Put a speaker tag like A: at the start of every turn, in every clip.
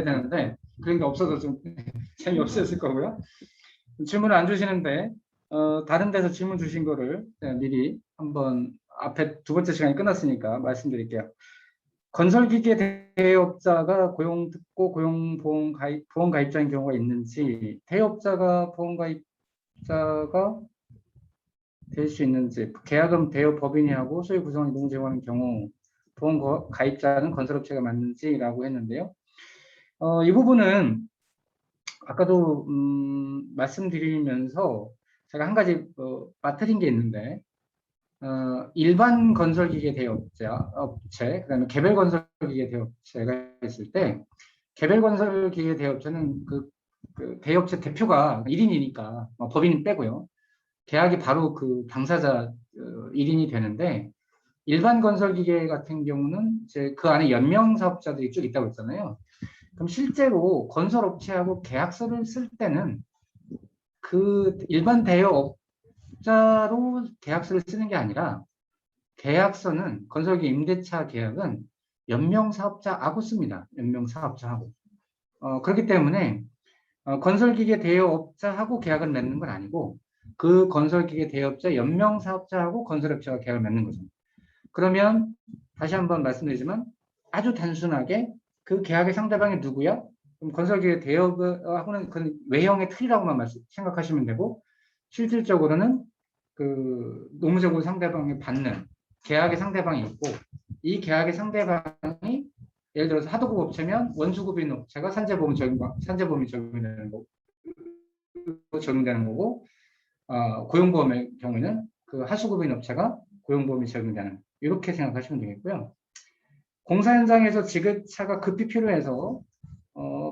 A: 되는데 그런 게 없어서 좀 재미없었을 거고요. 질문을 안 주시는데 다른 데서 질문 주신 거를 미리 한번 앞에 두 번째 시간이 끝났으니까 말씀드릴게요. 건설기계 대여업자가 고용 듣고 고용보험 보험 가입자인 경우가 있는지, 대여업자가 보험 가입자가 될 수 있는지, 계약은 대여 법인이 하고 소유 구성원이 노무 제공하는 경우 보험 가입자는 건설업체가 맞는지라고 했는데요. 이 부분은 아까도 말씀드리면서 제가 한 가지 빠뜨린 게 있는데, 일반 건설기계 대여업체, 그다음에 개별 건설기계 대여업체가 있을 때, 개별 건설기계 대여업체는 그 대여업체 대표가 1인이니까 법인 빼고요. 계약이 바로 그 당사자 1인이 되는데, 일반 건설기계 같은 경우는 이제 그 안에 연명 사업자들이 쭉 있다고 했잖아요. 그럼 실제로 건설업체하고 계약서를 쓸 때는 그 일반 대여업자로 계약서를 쓰는 게 아니라, 계약서는 건설기 임대차 계약은 연명 사업자하고 씁니다. 연명 사업자하고. 그렇기 때문에 건설기계 대여업자하고 계약을 맺는 건 아니고, 그 건설기계 대여업자 연명 사업자하고 건설업체가 계약을 맺는 거죠. 그러면 다시 한번 말씀드리지만 아주 단순하게 그 계약의 상대방이 누구야? 그럼 건설기계 대여하고는 그 외형의 틀이라고만 생각하시면 되고, 실질적으로는 그 노무제고 상대방이 받는 계약의 상대방이 있고, 이 계약의 상대방이 예를 들어서 하도급 업체면 원수급인 업체가 산재보험이 적용되는 거고, 고용보험의 경우에는 그 하수급인 업체가 고용보험이 적용되는, 이렇게 생각하시면 되겠고요. 공사 현장에서 지게차가 급히 필요해서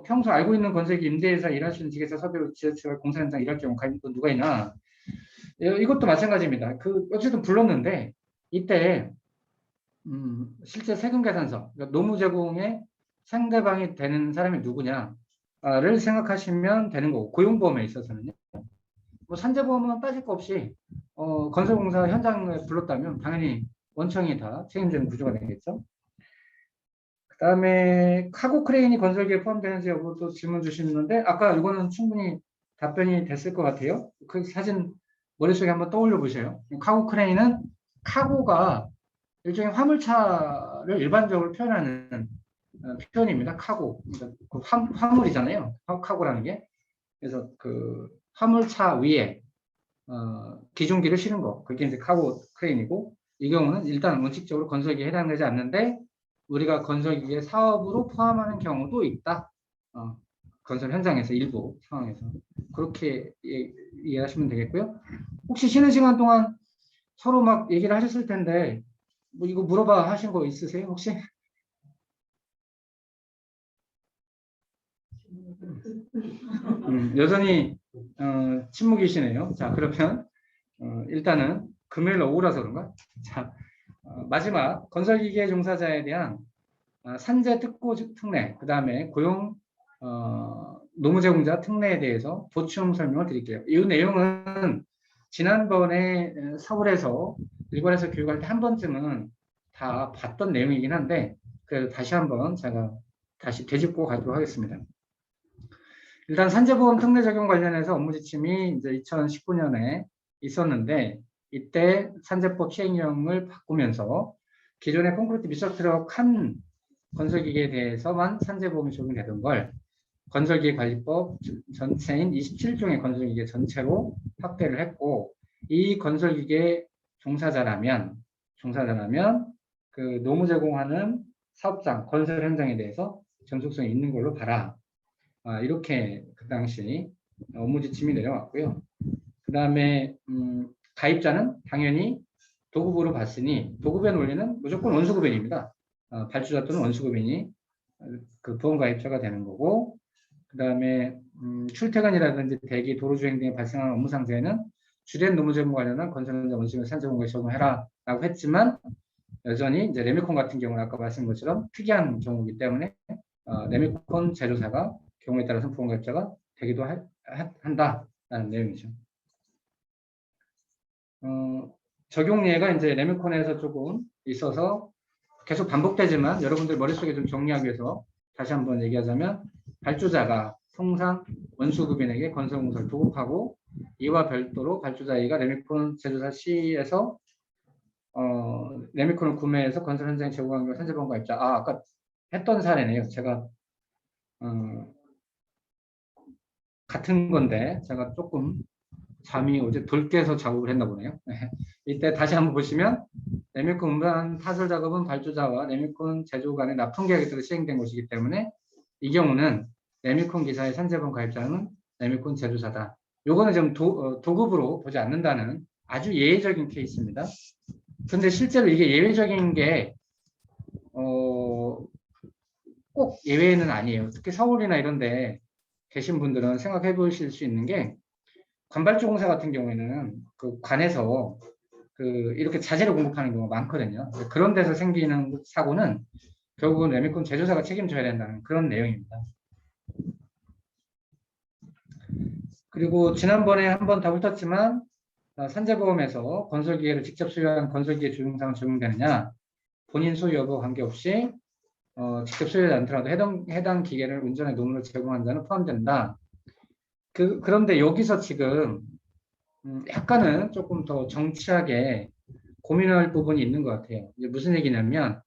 A: 평소 알고 있는 건설기 임대회사 일하시는 지게차 섭외로 지게차가 공사 현장 일할 경우 누가 있나? 이것도 마찬가지입니다. 어쨌든 불렀는데 이때 실제 세금 계산서, 그러니까 노무 제공의 상대방이 되는 사람이 누구냐를 생각하시면 되는 거고, 고용보험에 있어서는요. 뭐 산재보험은 빠질 거 없이 건설공사 현장에 불렀다면 당연히 원청이 다 책임지는 구조가 되겠죠. 그 다음에 카고 크레인이 건설기에 포함되는지 여부도 질문 주시는데, 아까 이거는 충분히 답변이 됐을 것 같아요. 그 사진 머릿속에 한번 떠올려 보세요. 카고 크레인은 카고가 일종의 화물차를 일반적으로 표현하는 표현입니다. 카고. 그러니까 그 화물이잖아요. 카고라는 게. 그래서 그 화물차 위에 기중기를 실은 거. 그게 이제 카고 크레인이고, 이 경우는 일단 원칙적으로 건설기에 해당되지 않는데 우리가 건설기계 사업으로 포함하는 경우도 있다. 건설 현장에서 일부 상황에서 그렇게 이해하시면 되겠고요. 혹시 쉬는 시간 동안 서로 막 얘기를 하셨을 텐데 뭐 이거 물어봐 하신 거 있으세요 혹시? 여전히 침묵이시네요. 자, 그러면 일단은 금요일 오후라서 그런가? 자, 마지막 건설기계 종사자에 대한 산재 특고 특례, 그 다음에 고용 노무제공자 특례에 대해서 보충 설명을 드릴게요. 이 내용은 지난번에 서울에서 일본에서 교육할 때 한 번쯤은 다 봤던 내용이긴 한데, 그래서 다시 한번 제가 다시 되짚고 가도록 하겠습니다. 일단 산재보험 특례 적용 관련해서 업무 지침이 이제 2019년에 있었는데, 이때 산재법 시행령을 바꾸면서 기존의 콘크리트 미적트럭 한 건설기계에 대해서만 산재보험이 적용되던 걸 건설기계 관리법 전체인 27종의 건설기계 전체로 확대를 했고, 이 건설기계 종사자라면 그 노무 제공하는 사업장, 건설 현장에 대해서 전속성이 있는 걸로 봐라. 이렇게 그 당시 업무 지침이 내려왔고요. 그 다음에 가입자는 당연히 도급으로 봤으니 도급의 논리는 무조건 원수급인입니다. 발주자 또는 원수급인이 그 보험 가입자가 되는 거고, 그 다음에 출퇴근이라든지 대기, 도로주행 등에 발생하는 업무 상태에는 주된 노무 제공 관련한 건설 현장 원수급 산재보험에 적용해라라고 했지만, 여전히 이제 레미콘 같은 경우는 아까 말씀드린 것처럼 특이한 경우이기 때문에 레미콘 제조사가 경우에 따라서 보험 가입자가 되기도 한다라는 내용이죠. 적용 예가 이제 레미콘에서 조금 있어서 계속 반복되지만 여러분들 머릿속에 좀 정리하기 위해서 다시 한번 얘기하자면, 발주자가 통상 원수급인에게 건설공사를 도급하고 이와 별도로 발주자 A가 레미콘 제조사 C에서 레미콘을 구매해서 건설 현장에 제공한 걸 산재보험 가입자. 아까 했던 사례네요. 제가 같은 건데 제가 조금 잠이 어제 덜 깨서 작업을 했나 보네요. 이때 다시 한번 보시면 레미콘 운반 타설 작업은 발주자와 레미콘 제조 간의 납품 계약에 따라 시행된 것이기 때문에 이 경우는 레미콘 기사의 산재보험 가입자는 레미콘 제조사다. 요거는 좀 도급으로 보지 않는다는 아주 예외적인 케이스입니다. 근데 실제로 이게 예외적인 게 꼭 예외는 아니에요. 특히 서울이나 이런 데 계신 분들은 생각해 보실 수 있는 게 관발주 공사 같은 경우에는 그 관에서 이렇게 자재를 공급하는 경우가 많거든요. 그런 데서 생기는 사고는 결국은 레미콘 제조사가 책임져야 된다는 그런 내용입니다. 그리고 지난번에 한번 다 훑었지만 산재보험에서 건설기계를 직접 소유한 건설기계 조종사는 적용되느냐, 본인 소유 여부 관계없이 직접 소유하지 않더라도 해당 기계를 운전의 노무를 제공한 자는 포함된다. 그런데 여기서 지금 약간은 조금 더 정치하게 고민할 부분이 있는 것 같아요. 이제 무슨 얘기냐면,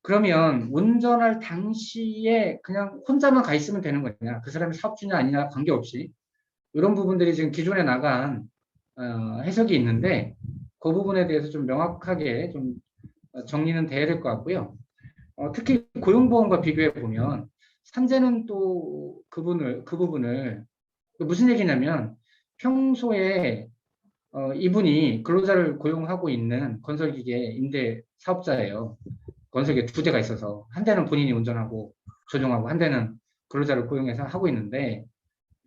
A: 그러면 운전할 당시에 그냥 혼자만 가 있으면 되는 거냐, 그 사람이 사업주냐 아니냐 관계없이 이런 부분들이 지금 기존에 나간 해석이 있는데 그 부분에 대해서 좀 명확하게 좀 정리는 돼야 될 것 같고요. 특히 고용보험과 비교해 보면 산재는 또 그 부분을 무슨 얘기냐면 평소에 이분이 근로자를 고용하고 있는 건설기계 임대 사업자예요. 건설기계 두 대가 있어서 한 대는 본인이 운전하고 조종하고 한 대는 근로자를 고용해서 하고 있는데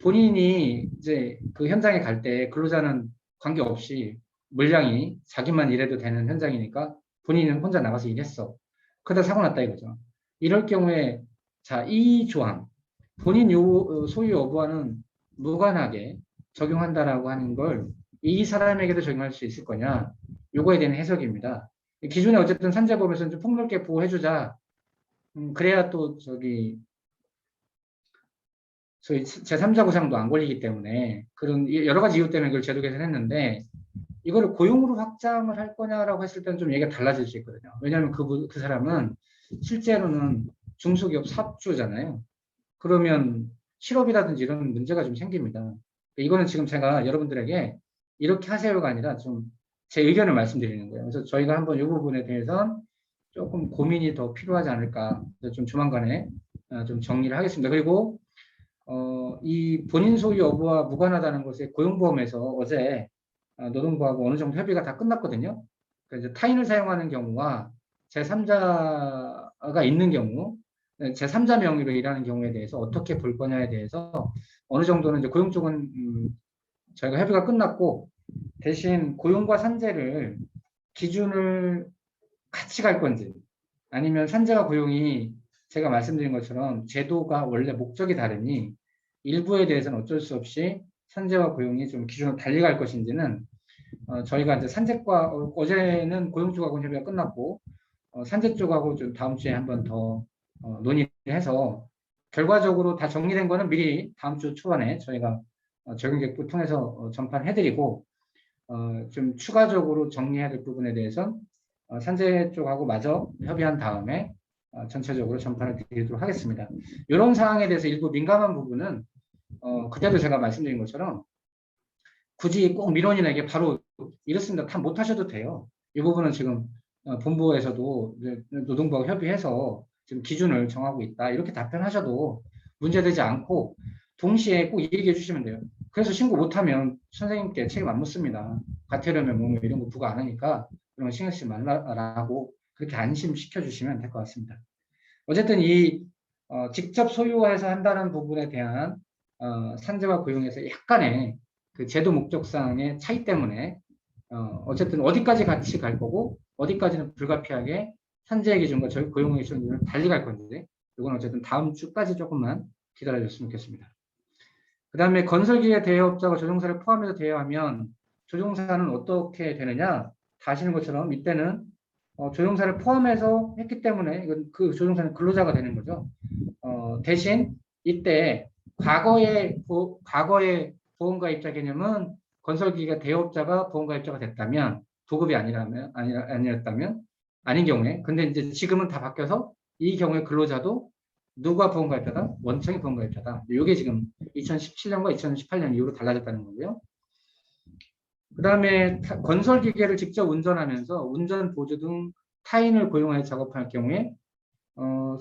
A: 본인이 이제 그 현장에 갈 때 근로자는 관계없이 물량이 자기만 일해도 되는 현장이니까 본인은 혼자 나가서 일했어. 그러다 사고 났다 이거죠. 이럴 경우에 자, 이 조항 본인 소유 여부와는 무관하게 적용한다라고 하는 걸 이 사람에게도 적용할 수 있을 거냐? 요거에 대한 해석입니다. 기존에 어쨌든 산재법에서는 좀 폭넓게 보호해주자. 그래야 또 저희 제3자 구상도 안 걸리기 때문에 그런 여러 가지 이유 때문에 그걸 제도 개선했는데 이거를 고용으로 확장을 할 거냐라고 했을 때는 좀 얘기가 달라질 수 있거든요. 왜냐하면 그 사람은 실제로는 중소기업 사업주잖아요. 그러면 실업이라든지 이런 문제가 좀 생깁니다. 이거는 지금 제가 여러분들에게 이렇게 하세요가 아니라 좀 제 의견을 말씀드리는 거예요. 그래서 저희가 한번 이 부분에 대해서 조금 고민이 더 필요하지 않을까. 좀 조만간에 좀 정리를 하겠습니다. 그리고 이 본인 소유 여부와 무관하다는 것에 고용보험에서 어제 노동부하고 어느 정도 협의가 다 끝났거든요. 그러니까 이제 타인을 사용하는 경우와 제3자가 있는 경우, 제3자 명의로 일하는 경우에 대해서 어떻게 볼 거냐에 대해서 어느 정도는 이제 고용 쪽은 저희가 협의가 끝났고 대신 고용과 산재를 기준을 같이 갈 건지 아니면 산재와 고용이 제가 말씀드린 것처럼 제도가 원래 목적이 다르니 일부에 대해서는 어쩔 수 없이 산재와 고용이 좀 기준을 달리 갈 것인지는 저희가 이제 산재과 어제는 고용 쪽하고 협의가 끝났고 산재 쪽하고 좀 다음 주에 한번 더 논의를 해서 결과적으로 다 정리된 거는 미리 다음 주 초반에 저희가 적용객부 통해서 전파해드리고 좀 추가적으로 정리해야 될 부분에 대해서 산재 쪽하고 마저 협의한 다음에 전체적으로 전파를 드리도록 하겠습니다. 이런 사항에 대해서 일부 민감한 부분은 그때도 제가 말씀드린 것처럼 굳이 꼭 민원이나 이게 바로 이렇습니다. 다 못하셔도 돼요. 이 부분은 지금 본부에서도 노동부와 협의해서 지금 기준을 정하고 있다. 이렇게 답변하셔도 문제되지 않고 동시에 꼭 얘기해 주시면 돼요. 그래서 신고 못하면 선생님께 책임 안 묻습니다. 과태료면 뭐 이런 거 부과 안 하니까 그런 거 신경 쓰지 말라고 그렇게 안심시켜 주시면 될 것 같습니다. 어쨌든 이 직접 소유해서 한다는 부분에 대한 산재와 고용에서 약간의 그 제도 목적상의 차이 때문에 어쨌든 어디까지 같이 갈 거고 어디까지는 불가피하게 산재 기준과 저희 고용 기준을 달리 갈 건데 이건 어쨌든 다음 주까지 조금만 기다려줬으면 좋겠습니다. 그 다음에 건설기계 대여업자가 조종사를 포함해서 대여하면 조종사는 어떻게 되느냐? 다 아시는 것처럼 이때는 조종사를 포함해서 했기 때문에 이건 그 조종사는 근로자가 되는 거죠. 대신 이때 과거의 보험가입자 개념은 건설기계 대업자가 보험가입자가 됐다면 도급이 아니었다면 아닌 경우에 근데 이제 지금은 다 바뀌어서 이 경우에 근로자도 누가 보험가입자다? 원청이 보험가입자다. 이게 지금 2017년과 2018년 이후로 달라졌다는 거고요. 그 다음에 건설기계를 직접 운전하면서 운전 보조 등 타인을 고용하여 작업할 경우에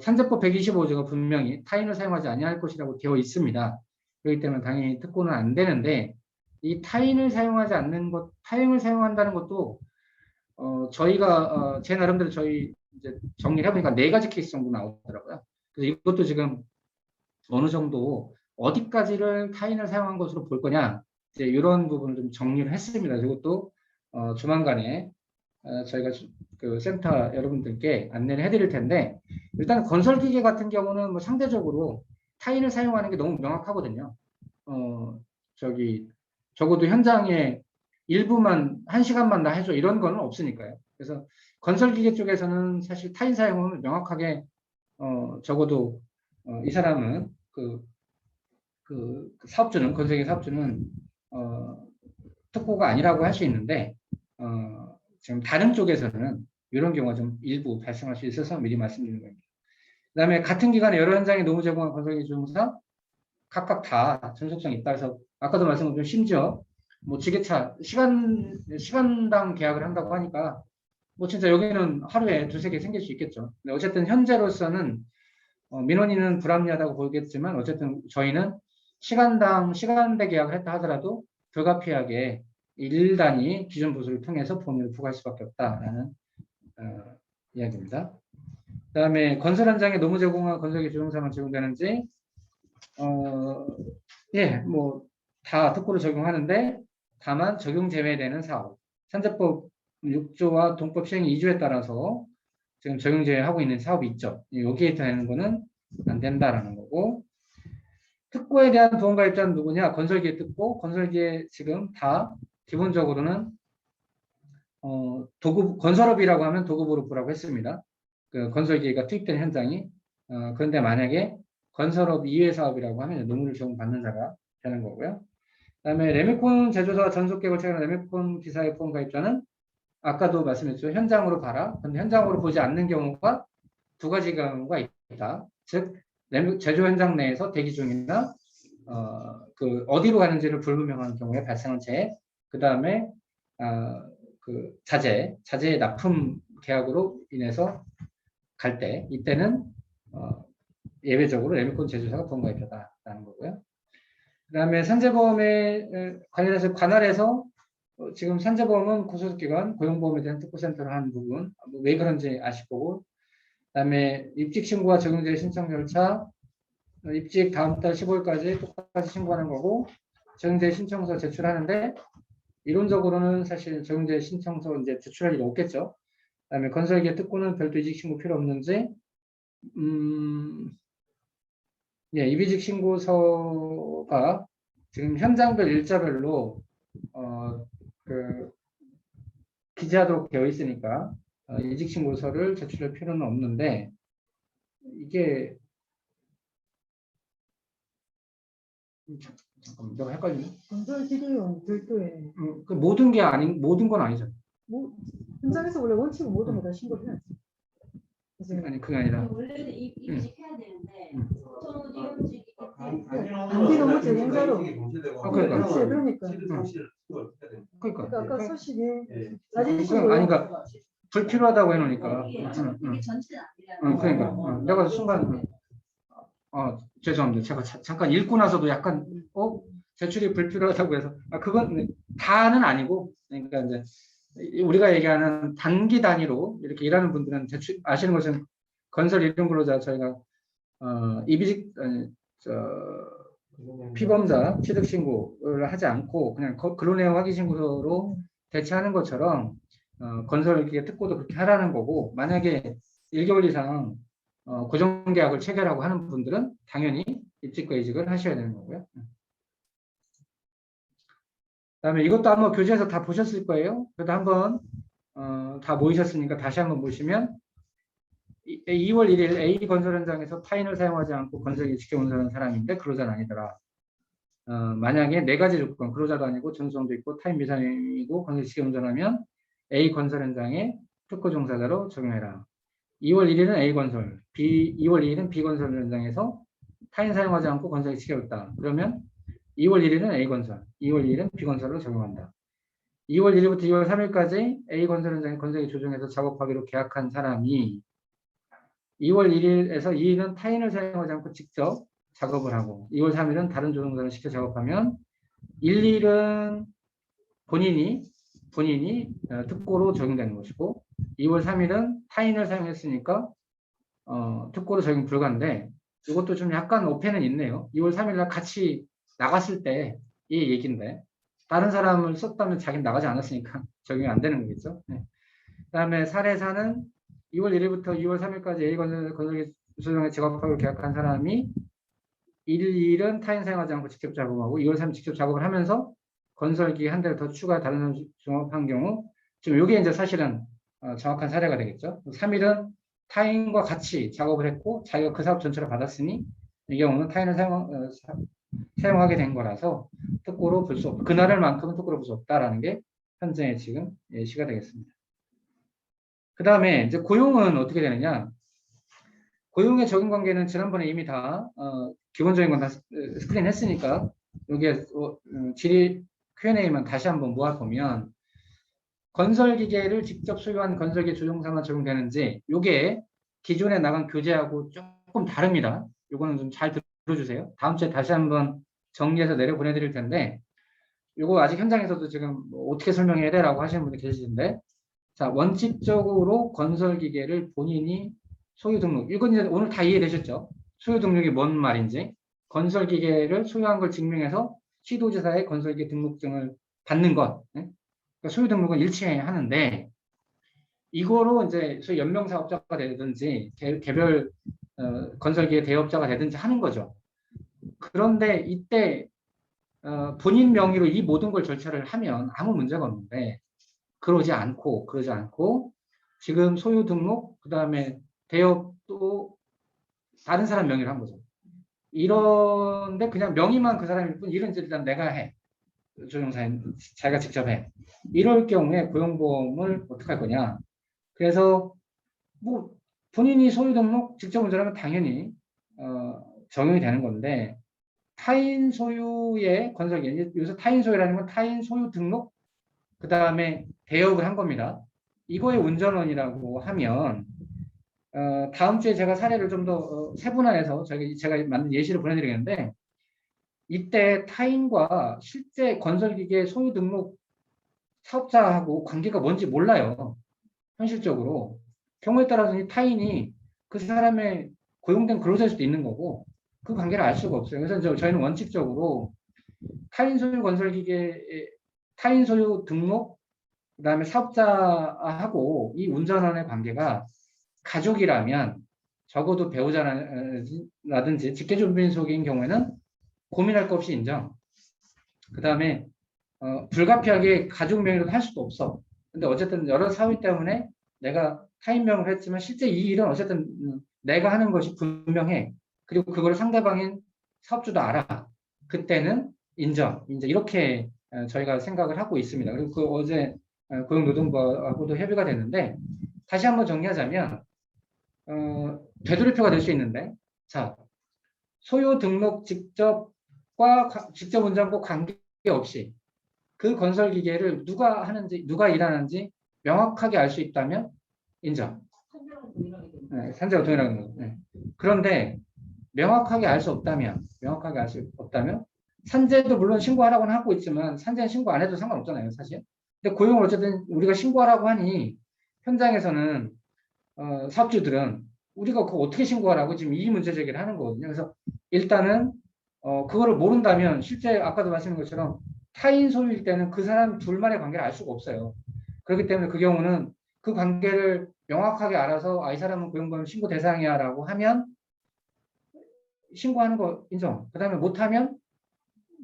A: 산재법 125조가 분명히 타인을 사용하지 아니할 것이라고 되어 있습니다. 그렇기 때문에 당연히 특고는 안 되는데 이 타인을 사용하지 않는 것, 타인을 사용한다는 것도 저희가 제 나름대로 저희 이제 정리를 해보니까 4가지 케이스 정도 나오더라고요. 그래서 이것도 지금 어느 정도 어디까지를 타인을 사용한 것으로 볼 거냐 이제 이런 부분을 좀 정리를 했습니다. 이것도 조만간에 저희가 그 센터 여러분들께 안내를 해드릴 텐데 일단 건설기계 같은 경우는 뭐 상대적으로 타인을 사용하는 게 너무 명확하거든요. 적어도 현장에 일부만 1시간만 다 해줘 이런 거는 없으니까요. 그래서 건설기계 쪽에서는 사실 타인 사용은 명확하게 적어도 이 사람은 그 사업주는 건설기계 사업주는 특고가 아니라고 할 수 있는데 지금 다른 쪽에서는 이런 경우가 좀 일부 발생할 수 있어서 미리 말씀드리는 겁니다. 그 다음에 같은 기간에 여러 현장에 노무 제공한 건설기계 조종사 각각 다 전속성이 있다 해서 아까도 말씀드린 심지어 뭐 지게차 시간당 계약을 한다고 하니까 뭐 진짜 여기는 하루에 2-3개 생길 수 있겠죠. 근데 어쨌든 현재로서는 민원인은 불합리하다고 보겠지만 어쨌든 저희는 시간대 계약을 했다 하더라도 불가피하게 일 단위 기준 보수를 통해서 보험료를 부과할 수밖에 없다라는 이야기입니다. 그 다음에 건설 현장에 노무 제공한 건설기계 조종사만 제공되는지 예, 뭐 다 특고로 적용하는데 다만 적용 제외되는 사업 산재법 6조와 동법 시행 2조에 따라서 지금 적용 제외하고 있는 사업이 있죠. 여기에 되는 거는 안 된다라는 거고 특고에 대한 보험가입자는 누구냐? 건설기계 특고, 건설기계 지금 다 기본적으로는 도급 건설업이라고 하면 도급으로 보라고 했습니다. 그 건설기계가 투입된 현장이 그런데 만약에 건설업 이외 사업이라고 하면 노무를 적용받는 자가 되는 거고요. 그다음에 레미콘 제조사와 전속계획을 체결한 레미콘 기사의 보험가입자는 아까도 말씀했죠. 현장으로 봐라. 근데 현장으로 보지 않는 경우가 2가지 경우가 있다. 즉 제조 현장 내에서 대기 중이나 어디로 가는지를 불분명한 경우에 발생한 재해, 그 다음에 그 자재 납품 계약으로 인해서 갈 때 이때는 예외적으로 레미콘 제조사가 보험가입자다라는 거고요. 그 다음에 산재보험에 관련해서 관할에서 지금 산재보험은 구소득기관 고용보험에 대한 특보센터를 하는 부분 왜 그런지 아실 거고 그 다음에 입직신고와 적용제의 신청 절차 입직 다음 달 15일까지 똑같이 신고하는 거고 적용제 신청서 제출하는데 이론적으로는 사실 적용제 신청서 이제 제출할 일이 없겠죠. 그다음에 건설기계 특고는 별도 이직 신고 필요 없는지 예, 이비직 신고서가 지금 현장별 일자별로 기재하도록 되어 있으니까 이직 신고서를 제출할 필요는 없는데 이게 잠깐만, 내가 헷갈리네.
B: 건설기계용 별도의
A: 그 모든 건 아니죠.
B: 뭐 현장에서 원래 원칙은 모든 거 다 신고를 해야지.
A: 아니 그게 아니라
C: 원래는 이직 해야 되는데 보통은 이혼직이
B: 단기 노무 제공자로.
A: 그러니까.
B: 그러니까 아까 소식이
A: 아니
B: 자진신고.
A: 그러니까 불필요하다고 해놓으니까.
C: 이게 전체는 아니라.
A: 그러니까 내가 순간 죄송합니다. 제가 잠깐 읽고 나서도 약간 제출이 불필요하다고 해서 그건 다는 아니고 그러니까 이제 우리가 얘기하는 단기 단위로 이렇게 일하는 분들은 아시는 것은 건설 일용 근로자 저희가 이비직 피범자 취득 신고를 하지 않고 그냥 근로내용 확인 신고서로 대체하는 것처럼 건설기계 특고도 그렇게 하라는 거고 만약에 1개월 이상 고정계약을 체결하고 하는 분들은 당연히 입직과 이직을 하셔야 되는 거고요. 그다음에 이것도 한번 교재에서 다 보셨을 거예요. 그래도 한번 다 모이셨으니까 다시 한번 보시면 2월 1일 A 건설 현장에서 타인을 사용하지 않고 건설기를 직접 운전하는 사람인데 근로자는 아니더라. 만약에 네 가지 조건, 근로자도 아니고 전수성도 있고 타인 미사용이고 건설 직접 운전하면 A 건설 현장에 특허 종사자로 적용해라. 2월 1일은 A 건설, 2월 2일은 B 건설 현장에서 타인 사용하지 않고 건설기 지켜졌다. 그러면 2월 1일은 A 건설, 2월 2일은 B 건설로 적용한다. 2월 1일부터 2월 3일까지 A 건설 현장에 건설기 조정해서 작업하기로 계약한 사람이 2월 1일에서 2일은 타인을 사용하지 않고 직접 작업을 하고 2월 3일은 다른 조종사를 시켜 작업하면 1, 2일은 본인이 특고로 적용되는 것이고 2월 3일은 타인을 사용했으니까 특고로 적용 불가인데 이것도 좀 약간 오해는 있네요. 2월 3일 날 같이 나갔을 때 이 얘기인데 다른 사람을 썼다면 자기는 나가지 않았으니까 적용이 안 되는 거겠죠. 네. 그다음에 사례 4는 2월 1일부터 2월 3일까지 A 건설기 조정에 작업하기로 계약한 사람이 1, 2일은 타인 사용하지 않고 직접 작업하고 2월 3일 직접 작업을 하면서 건설기 한 대를 더 추가 다른 종합한 경우 지금 이게 이제 사실은 정확한 사례가 되겠죠. 3일은 타인과 같이 작업을 했고 자기가 그 사업 전체를 받았으니 이 경우는 타인을 사용하게 된 거라서 특고로 볼 수 없다. 그날을만큼은 특고로 볼 수 없다라는 게 현재의 지금 예시가 되겠습니다. 그 다음에 이제 고용은 어떻게 되느냐? 고용의 적용 관계는 지난번에 이미 다 기본적인 건 다 스크린 했으니까 여기에 질의 Q&A만 다시 한번 모아보면 건설기계를 직접 소유한 건설기 조종사만 적용되는지 이게 기존에 나간 교재하고 조금 다릅니다. 이거는 좀 잘 들어주세요. 다음 주에 다시 한번 정리해서 내려 보내드릴 텐데 이거 아직 현장에서도 지금 뭐 어떻게 설명해야 되라고 하시는 분이 계시는데 자 원칙적으로 건설기계를 본인이 소유 등록 이건 이제 오늘 다 이해되셨죠? 소유 등록이 뭔 말인지 건설기계를 소유한 걸 증명해서 시도지사의 건설기계 등록증을 받는 것 그러니까 소유 등록은 일체에 하는데 이거로 이제 소위 연명사업자가 되든지 개별 건설기계 대업자가 되든지 하는 거죠. 그런데 이때 본인 명의로 이 모든 걸 절차를 하면 아무 문제가 없는데 그러지 않고 지금 소유 등록 그다음에 대업도 다른 사람 명의로 한 거죠. 이런데 그냥 명의만 그 사람일 뿐 일은 일단 내가 해. 조종사인 자기가 직접 해. 이럴 경우에 고용보험을 어떻게 할 거냐. 그래서 뭐 본인이 소유 등록 직접 운전하면 당연히 적용이 되는 건데 타인 소유의 건설기 여기서 타인 소유라는 건 타인 소유 등록 그 다음에 대업을 한 겁니다. 이거의 운전원이라고 하면 다음 주에 제가 사례를 좀 더 세분화해서 제가 만든 예시를 보내드리겠는데 이때 타인과 실제 건설기계 소유 등록 사업자하고 관계가 뭔지 몰라요. 현실적으로. 경우에 따라서 이 타인이 그 사람의 고용된 근로자일 수도 있는 거고 그 관계를 알 수가 없어요. 그래서 저희는 원칙적으로 타인 소유 건설기계 타인 소유 등록 그다음에 사업자하고 이 운전원의 관계가 가족이라면 적어도 배우자라든지 직계존빈속인 경우에는 고민할 것 없이 인정. 그다음에 불가피하게 가족 명의로 할 수도 없어. 근데 어쨌든 여러 사유 때문에 내가 타인 명의로 했지만 실제 이 일은 어쨌든 내가 하는 것이 분명해. 그리고 그걸 상대방인 사업주도 알아. 그때는 인정. 이제 이렇게 저희가 생각을 하고 있습니다. 그리고 그 어제 고용노동부하고도 협의가 됐는데 다시 한번 정리하자면 되돌이표가 될 수 있는데 자 소유 등록 직접 운전과 관계없이 그 건설 기계를 누가 하는지 누가 일하는지 명확하게 알 수 있다면 인정. 산재가 동일하게 됩니다. 네. 그런데 명확하게 알 수 없다면 산재도 물론 신고하라고는 하고 있지만 산재는 신고 안 해도 상관없잖아요, 사실. 근데 고용을 어쨌든 우리가 신고하라고 하니 현장에서는 사업주들은 우리가 그거 어떻게 신고하라고 지금 이 문제 제기를 하는 거거든요. 그래서 일단은 그거를 모른다면 실제 아까도 말씀드린 것처럼 타인 소유일 때는 그 사람 둘만의 관계를 알 수가 없어요. 그렇기 때문에 그 경우는 그 관계를 명확하게 알아서 이 사람은 고용보험 신고 대상이야 라고 하면 신고하는 거 인정. 그 다음에 못하면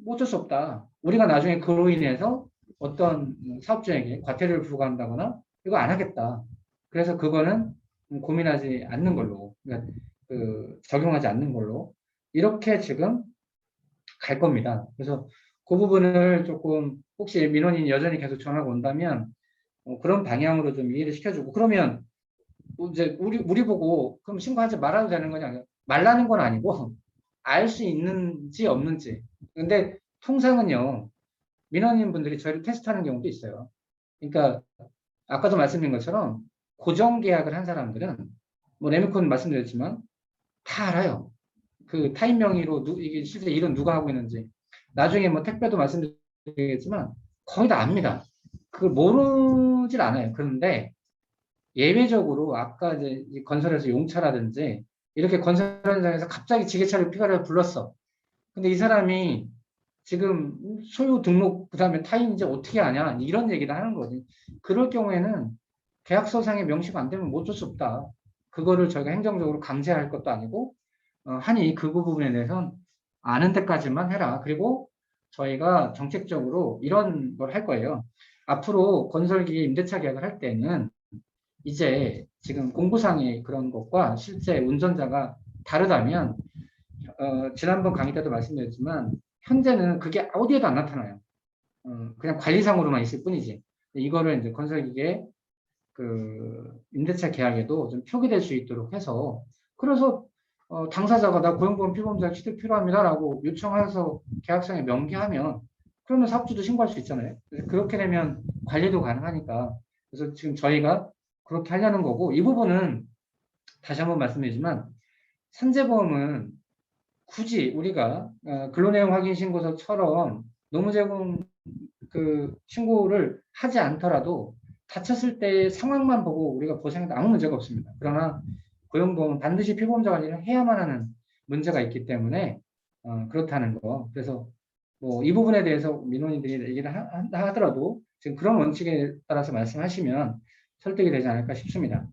A: 어쩔 수 없다. 우리가 나중에 그로 인해서 어떤 사업주에게 과태료를 부과한다거나 이거 안 하겠다. 그래서 그거는 고민하지 않는 걸로, 그러니까 적용하지 않는 걸로 이렇게 지금 갈 겁니다. 그래서 그 부분을 조금 혹시 민원인이 여전히 계속 전화가 온다면 그런 방향으로 좀 이해를 시켜주고, 그러면 이제 우리 보고 그럼 신고하지 말아도 되는 거냐? 말라는 건 아니고 알 수 있는지 없는지. 근데 통상은요, 민원인 분들이 저희를 테스트하는 경우도 있어요. 그러니까 아까도 말씀드린 것처럼 고정 계약을 한 사람들은 뭐 레미콘 말씀드렸지만 다 알아요. 그 타인 명의로 이게 실제 일은 누가 하고 있는지. 나중에 뭐 택배도 말씀드리겠지만 거의 다 압니다. 그걸 모르질 않아요. 그런데 예외적으로 아까 이제 이 건설에서 용차라든지 이렇게 건설 현장에서 갑자기 지게차를 피가를 불렀어. 근데 이 사람이 지금 소유 등록 그다음에 타인인지 어떻게 아냐 이런 얘기를 하는 거지. 그럴 경우에는 계약서상에 명시가 안 되면 뭐 어쩔 수 없다. 그거를 저희가 행정적으로 강제할 것도 아니고 하니 그 부분에 대해서는 아는 데까지만 해라. 그리고 저희가 정책적으로 이런 걸 할 거예요. 앞으로 건설기계 임대차 계약을 할 때는 이제 지금 공구상의 그런 것과 실제 운전자가 다르다면 지난번 강의 때도 말씀드렸지만 현재는 그게 어디에도 안 나타나요. 그냥 관리상으로만 있을 뿐이지. 이거를 이제 건설기계 임대차 계약에도 좀 표기될 수 있도록 해서, 그래서 당사자가 나 고용보험 피보험자 취득 필요합니다라고 요청해서 계약상에 명기하면 그러면 사업주도 신고할 수 있잖아요. 그렇게 되면 관리도 가능하니까. 그래서 지금 저희가 그렇게 하려는 거고, 이 부분은 다시 한번 말씀드리지만 산재보험은 굳이 우리가 근로내용 확인 신고서처럼 노무제공 신고를 하지 않더라도 다쳤을 때의 상황만 보고 우리가 보상해도 아무 문제가 없습니다. 그러나 고용보험은 반드시 피보험자 관리를 해야만 하는 문제가 있기 때문에 그렇다는 거. 그래서 뭐 이 부분에 대해서 민원인들이 얘기를 하더라도 지금 그런 원칙에 따라서 말씀하시면 설득이 되지 않을까 싶습니다.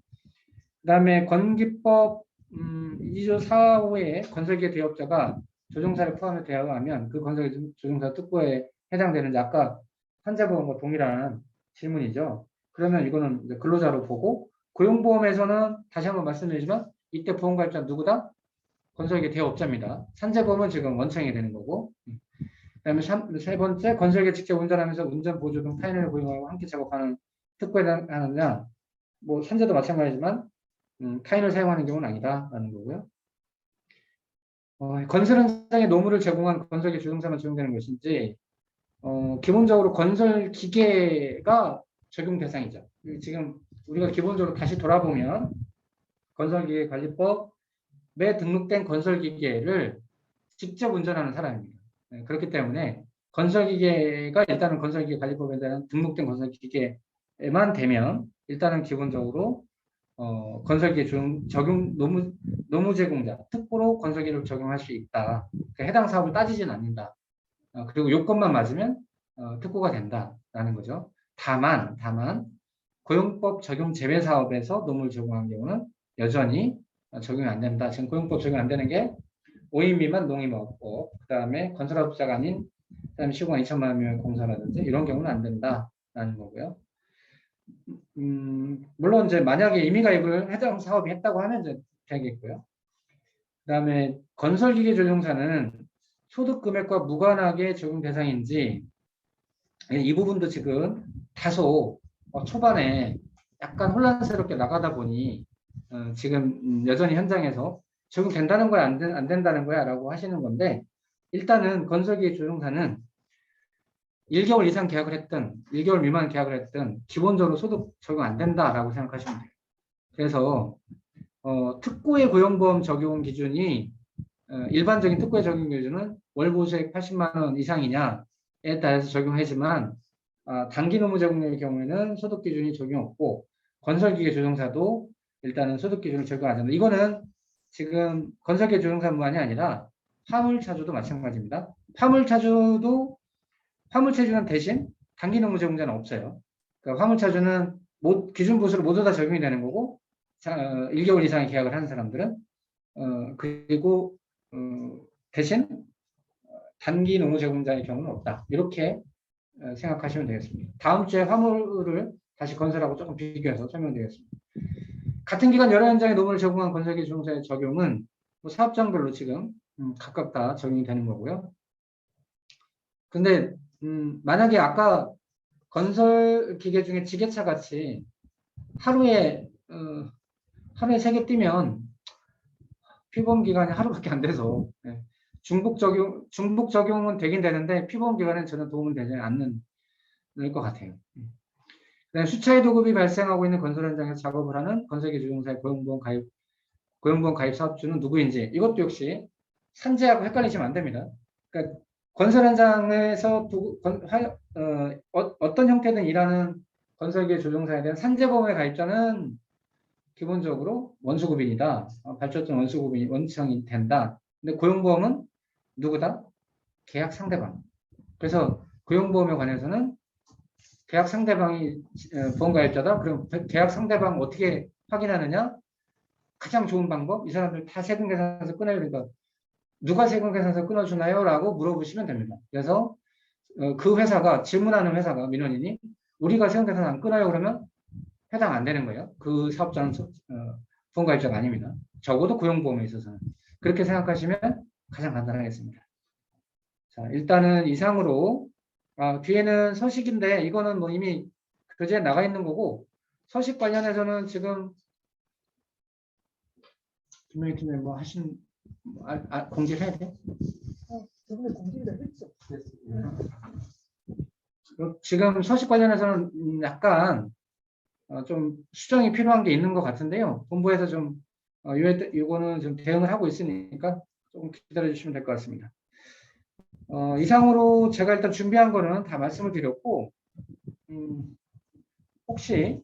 A: 그 다음에 건기법 2조 4호에 건설기계 대업자가 조종사를 포함해 대여하면 그 건설기 조종사 특보에 해당되는지, 아까 산재보험과 동일한 질문이죠. 그러면 이거는 이제 근로자로 보고, 고용보험에서는 다시 한번 말씀드리지만 이때 보험가입자 누구다? 건설기계 대업자입니다. 산재보험은 지금 원청이 되는 거고. 그다음에 세 번째, 건설기계 직접 운전하면서 운전 보조 등 타인을 고용하고 함께 작업하는 특보에 해당하느냐, 뭐 산재도 마찬가지지만 타인을 사용하는 경우는 아니다라는 거고요. 건설 현장에 노무를 제공한 건설기 조종사만 적용되는 것인지, 기본적으로 건설 기계가 적용 대상이죠. 지금 우리가 기본적으로 다시 돌아보면 건설기계관리법에 등록된 건설기계를 직접 운전하는 사람입니다. 그렇기 때문에 건설기계가 일단은 건설기계관리법에 대한 등록된 건설기계에만 되면 일단은 기본적으로 건설기계 적용 노무 제공자 특보로 건설기를 적용할 수 있다. 그러니까 해당 사업을 따지진 않는다. 그리고 요건만 맞으면 특보가 된다라는 거죠. 다만 고용법 적용 제외 사업에서 노무를 제공한 경우는 여전히 적용이 안 된다. 지금 고용법 적용 안 되는 게 5인 미만 농임업법, 그 다음에 건설업자가 아닌 그다음에 시공한 2천만 원 미만 공사라든지 이런 경우는 안 된다라는 거고요. 물론 이제 만약에 임의가입을 해당 사업이 했다고 하면 이제 되겠고요. 그다음에 건설기계 조종사는 소득 금액과 무관하게 적용 대상인지, 이 부분도 지금 다소 초반에 약간 혼란스럽게 나가다 보니 지금 여전히 현장에서 적용된다는 거야 안 된다는 거야 라고 하시는 건데, 일단은 건설기계 조종사는 1개월 이상 계약을 했든 1개월 미만 계약을 했든 기본적으로 소득 적용 안 된다라고 생각하시면 돼요. 그래서 특고의 고용보험 적용 기준이 일반적인 특고의 적용 기준은 월보수액 80만 원 이상이냐에 따라서 적용하지만 단기 노무 제공의 경우에는 소득 기준이 적용 없고, 건설기계 조종사도 일단은 소득 기준을 적용하지 않는다. 이거는 지금 건설기계 조종사만이 아니라 화물차주도 마찬가지입니다. 화물차주는 대신 단기 노무 제공자는 없어요. 그러니까 화물차주는 기준 보수로 모두 다 적용이 되는 거고, 1개월 이상의 계약을 하는 사람들은 그리고 대신 단기 노무 제공자의 경우는 없다. 이렇게 생각하시면 되겠습니다. 다음 주에 화물을 다시 건설하고 조금 비교해서 설명드리겠습니다. 같은 기간 여러 현장에 노무를 제공한 건설기계 조종사의 적용은 뭐 사업장별로 지금 각각 다 적용이 되는 거고요. 근데 만약에 아까 건설기계 중에 지게차 같이 하루에 3개 뛰면 피보험 기간이 하루밖에 안 돼서 예, 중복 적용은 되긴 되는데 피보험 기간에 저는 도움은 되지 않는 것 같아요. 그다음에 수차의 도급이 발생하고 있는 건설 현장에서 작업을 하는 건설기계 조종사의 고용보험 가입 사업주는 누구인지 이것도 역시 산재하고 헷갈리시면 안 됩니다. 그러니까 건설 현장에서 어떤 형태든 일하는 건설기계 조종사에 대한 산재보험의 가입자는 기본적으로 원수급인이다. 발주업종 원수급인이 원청이 된다. 근데 고용보험은 누구다? 계약 상대방. 그래서 고용보험에 관해서는 계약 상대방이 보험가입자다. 그럼 계약 상대방 어떻게 확인하느냐? 가장 좋은 방법, 이 사람들 다 세금계산서 끊어요. 그러니까 누가 세금계산서 끊어주나요? 라고 물어보시면 됩니다. 그래서 그 회사가, 질문하는 회사가, 민원인이 우리가 세금계산 안 끊어요? 그러면 해당 안 되는 거예요. 그 사업자는 보험가입자가 아닙니다. 적어도 고용보험에 있어서는. 그렇게 생각하시면 가장 간단하겠습니다. 자, 일단은 이상으로 뒤에는 서식인데 이거는 뭐 이미 교재에 나가 있는 거고 서식 관련해서는 지금 김명희 팀장님 뭐 하신 공지를 해야 돼?
B: 저번에 공지를 했죠.
A: 지금 서식 관련해서는 약간 좀 수정이 필요한 게 있는 것 같은데요. 본부에서 좀 이거는 좀 대응을 하고 있으니까 조금 기다려 주시면 될 것 같습니다. 이상으로 제가 일단 준비한 거는 다 말씀을 드렸고 혹시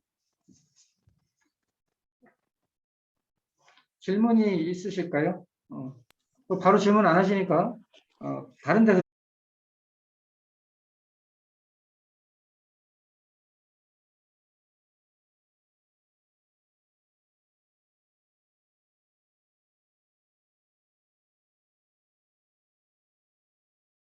A: 질문이 있으실까요? 바로 질문 안 하시니까 다른 데서